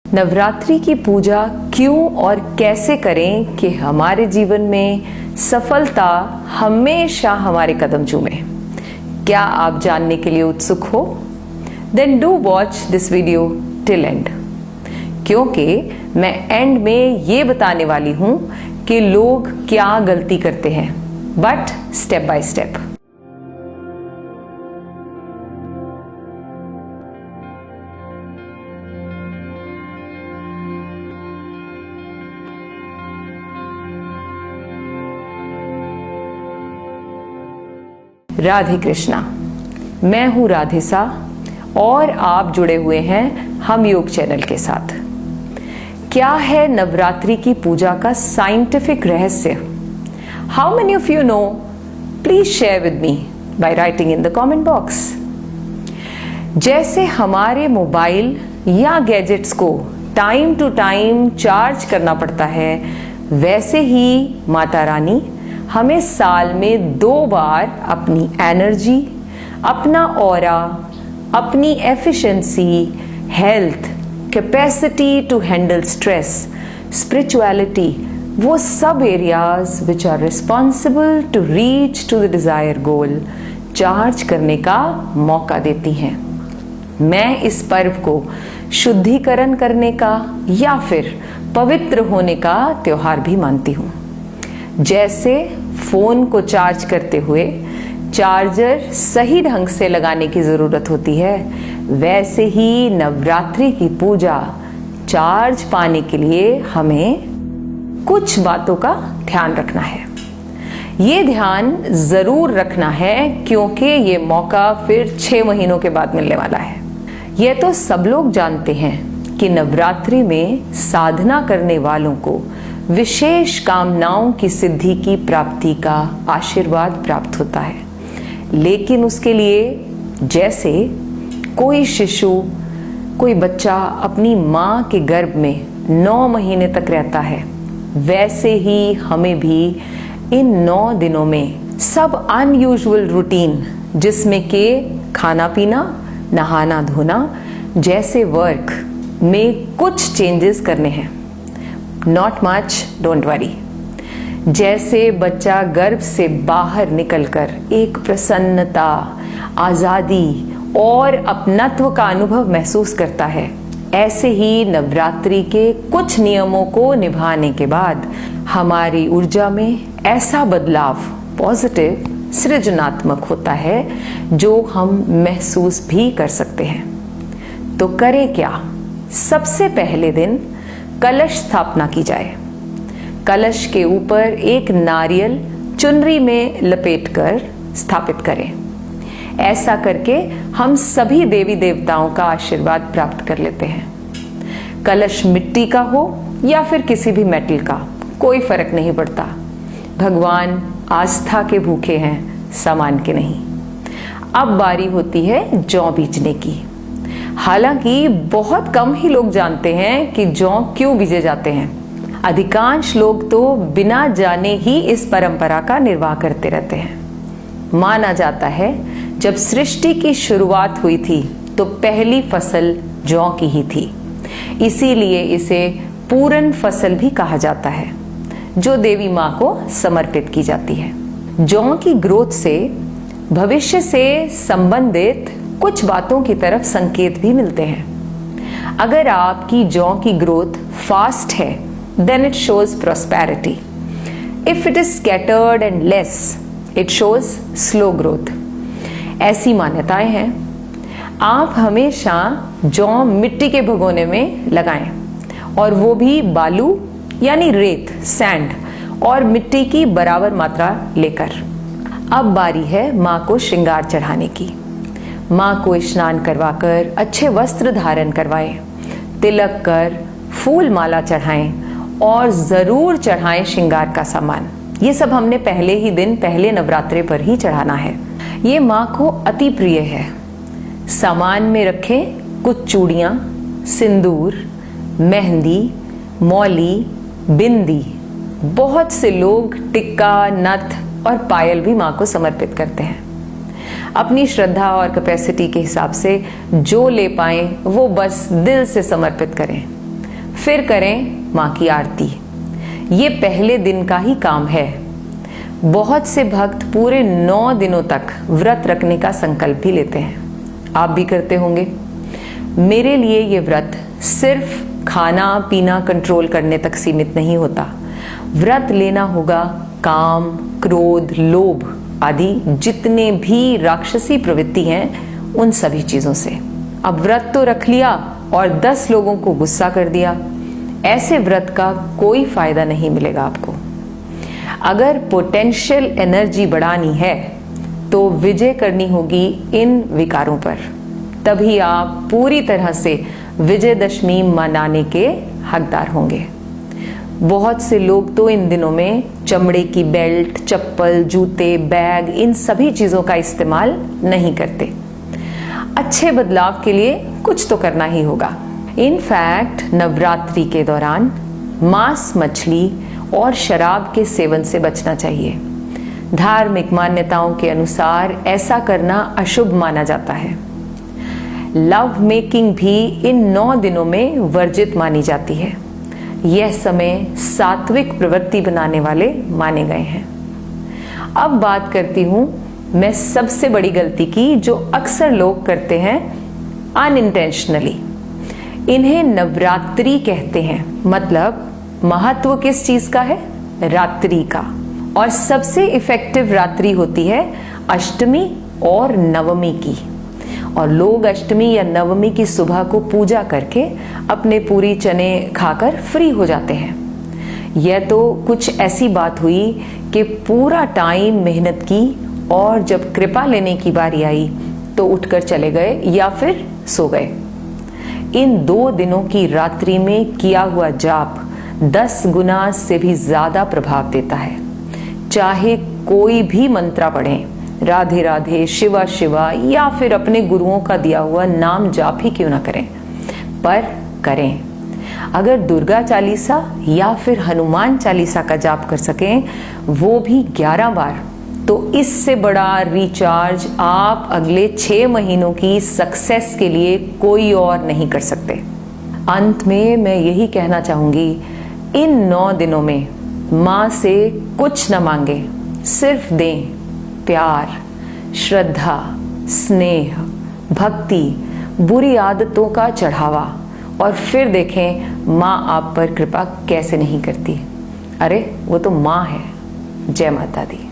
नवरात्रि की पूजा क्यों और कैसे करें कि हमारे जीवन में सफलता हमेशा हमारे कदम चूमे? क्या आप जानने के लिए उत्सुक हो? Then do watch this video till end, क्योंकि मैं एंड में ये बताने वाली हूं कि लोग क्या गलती करते हैं, but step by step. Radhe Krishna, मैं हूं राधेसा और आप जुड़े हुए हैं हम योग चैनल के साथ। क्या है नवरात्रि की पूजा का साइंटिफिक रहस्य? How many of you know? Please share with me by writing in the comment box. जैसे हमारे मोबाइल या गैजेट्स को टाइम टू टाइम चार्ज करना पड़ता है, वैसे ही माता रानी हमें साल में 2 बार अपनी एनर्जी, अपना ऑरा, अपनी efficiency, health, capacity to handle stress, spirituality, वो सब areas which are responsible to reach to the desire goal charge करने का मौका देती हैं। मैं इस पर्व को शुद्धिकरण करने का या फिर पवित्र होने का त्योहार भी मानती हूँ। जैसे फोन को चार्ज करते हुए चार्जर सही ढंग से लगाने की जरूरत होती है, वैसे ही नवरात्रि की पूजा चार्ज पाने के लिए हमें कुछ बातों का ध्यान रखना है। ये ध्यान जरूर रखना है क्योंकि ये मौका फिर 6 महीनों के बाद मिलने वाला है। यह तो सब लोग जानते हैं कि नवरात्रि में साधना करने वालों को विशेष कामनाओं की सिद्धि की प्राप्ति का आशीर्वाद प्राप्त होता है, लेकिन उसके लिए जैसे कोई शिशु, कोई बच्चा अपनी माँ के गर्भ में 9 महीने तक रहता है, वैसे ही हमें भी इन 9 दिनों में सब अनयूजुअल रूटीन, जिसमें कि खाना पीना, नहाना धोना जैसे वर्क में कुछ चेंजेस करने हैं। Not much, don't worry. जैसे बच्चा गर्भ से बाहर निकलकर एक प्रसन्नता, आजादी और अपनत्व का अनुभव महसूस करता है, ऐसे ही नवरात्रि के कुछ नियमों को निभाने के बाद हमारी ऊर्जा में ऐसा बदलाव, पॉजिटिव, सृजनात्मक होता है जो हम महसूस भी कर सकते हैं। तो करें क्या? सबसे पहले दिन कलश स्थापना की जाए। कलश के ऊपर एक नारियल चुनरी में लपेटकर स्थापित करें। ऐसा करके हम सभी देवी देवताओं का आशीर्वाद प्राप्त कर लेते हैं। कलश मिट्टी का हो या फिर किसी भी मेटल का, कोई फर्क नहीं पड़ता। भगवान आस्था के भूखे हैं, सामान के नहीं। अब बारी होती है जौ बीजने की। हालांकि बहुत कम ही लोग जानते हैं कि जौ क्यों बीजे जाते हैं। अधिकांश लोग तो बिना जाने ही इस परंपरा का निर्वाह करते रहते हैं। माना जाता है जब सृष्टि की शुरुआत हुई थी तो पहली फसल जौ की ही थी, इसीलिए इसे पूरन फसल भी कहा जाता है, जो देवी माँ को समर्पित की जाती है। जौ की ग्रोथ से भविष्य से संबंधित कुछ बातों की तरफ संकेत भी मिलते हैं। अगर आपकी जौ की ग्रोथ फास्ट है, then it shows prosperity. If it is scattered and less, it shows slow growth. ऐसी मान्यताएं हैं। आप हमेशा जौ मिट्टी के भगोने में लगाएं, और वो भी बालू यानी रेत, सैंड और मिट्टी की बराबर मात्रा लेकर। अब बारी है माँ को श्रृंगार चढ़ाने की। माँ को स्नान करवाकर अच्छे वस्त्र धारण करवाएं, तिलक कर फूल माला चढ़ाएं और जरूर चढ़ाएं श्रृंगार का सामान। ये सब हमने पहले ही दिन, पहले नवरात्रे पर ही चढ़ाना है। ये माँ को अति प्रिय है। सामान में रखें कुछ चूड़ियाँ, सिंदूर, मेहंदी, मौली, बिंदी। बहुत से लोग टिक्का, नथ और पायल भी माँ को समर्पित करते हैं। अपनी श्रद्धा और कैपेसिटी के हिसाब से जो ले पाएं वो बस दिल से समर्पित करें। फिर करें माँ की आरती। ये पहले दिन का ही काम है। बहुत से भक्त पूरे 9 दिनों तक व्रत रखने का संकल्प भी लेते हैं। आप भी करते होंगे। मेरे लिए ये व्रत सिर्फ खाना पीना कंट्रोल करने तक सीमित नहीं होता। व्रत लेना होगा काम, क्रोध, लोभ आदि जितने भी राक्षसी प्रवृत्ति हैं उन सभी चीजों से। अब व्रत तो रख लिया और 10 लोगों को गुस्सा कर दिया, ऐसे व्रत का कोई फायदा नहीं मिलेगा आपको। अगर पोटेंशियल एनर्जी बढ़ानी है तो विजय करनी होगी इन विकारों पर, तभी आप पूरी तरह से विजयदशमी मनाने के हकदार होंगे। बहुत से लोग तो इन दिनों में चमड़े की बेल्ट, चप्पल, जूते, बैग इन सभी चीजों का इस्तेमाल नहीं करते। अच्छे बदलाव के लिए कुछ तो करना ही होगा। इनफैक्ट नवरात्रि के दौरान मांस, मछली और शराब के सेवन से बचना चाहिए। धार्मिक मान्यताओं के अनुसार ऐसा करना अशुभ माना जाता है। लव मेकिंग भी इन 9 दिनों में वर्जित मानी जाती है। यह समय सात्विक प्रवृत्ति बनाने वाले माने गए हैं। अब बात करती हूं मैं सबसे बड़ी गलती की जो अक्सर लोग करते हैं अनइंटेंशनली। इन्हें नवरात्रि कहते हैं। मतलब महत्व किस चीज का है? रात्रि का। और सबसे इफेक्टिव रात्रि होती है अष्टमी और नवमी की। और लोग अष्टमी या नवमी की सुबह को पूजा करके अपने पूरी चने खाकर फ्री हो जाते हैं। यह तो कुछ ऐसी बात हुई कि पूरा टाइम मेहनत की और जब कृपा लेने की बारी आई तो उठकर चले गए या फिर सो गए। इन 2 दिनों की रात्रि में किया हुआ जाप 10 गुना से भी ज्यादा प्रभाव देता है। चाहे कोई भी मंत्र पढ़ें, राधे राधे, शिवा शिवा या फिर अपने गुरुओं का दिया हुआ नाम जाप ही क्यों ना करें, पर करें। अगर दुर्गा चालीसा या फिर हनुमान चालीसा का जाप कर सकें, वो भी 11 बार, तो इससे बड़ा रिचार्ज आप अगले 6 महीनों की सक्सेस के लिए कोई और नहीं कर सकते। अंत में मैं यही कहना चाहूंगी, इन 9 दिनों में माँ से कुछ न मांगे, सिर्फ दें प्यार, श्रद्धा, स्नेह, भक्ति, बुरी आदतों का चढ़ावा, और फिर देखें माँ आप पर कृपा कैसे नहीं करती। अरे वो तो माँ है। जय माता दी।